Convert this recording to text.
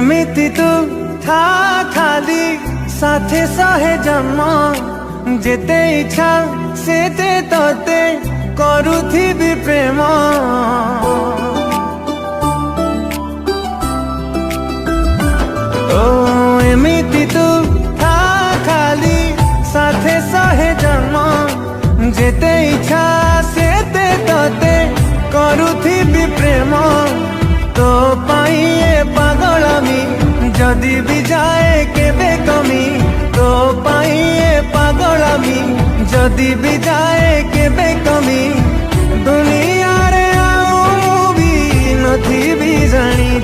एमिति तू था खाली साथे सहे जन्म जेते इच्छा सेते तते करुथिबी प्रेम। ओ एमिति तू था खाली साथे सहे जन्म जेते इच्छा सेते तते करुथिबी प्रेम। तो पाई ए पागलामी जदि भी जाए केबे कमी, तो पाई ए पागलामी जदि भी जाए केबे कमी, दुनिया रे आउ भी नथी भी जानी।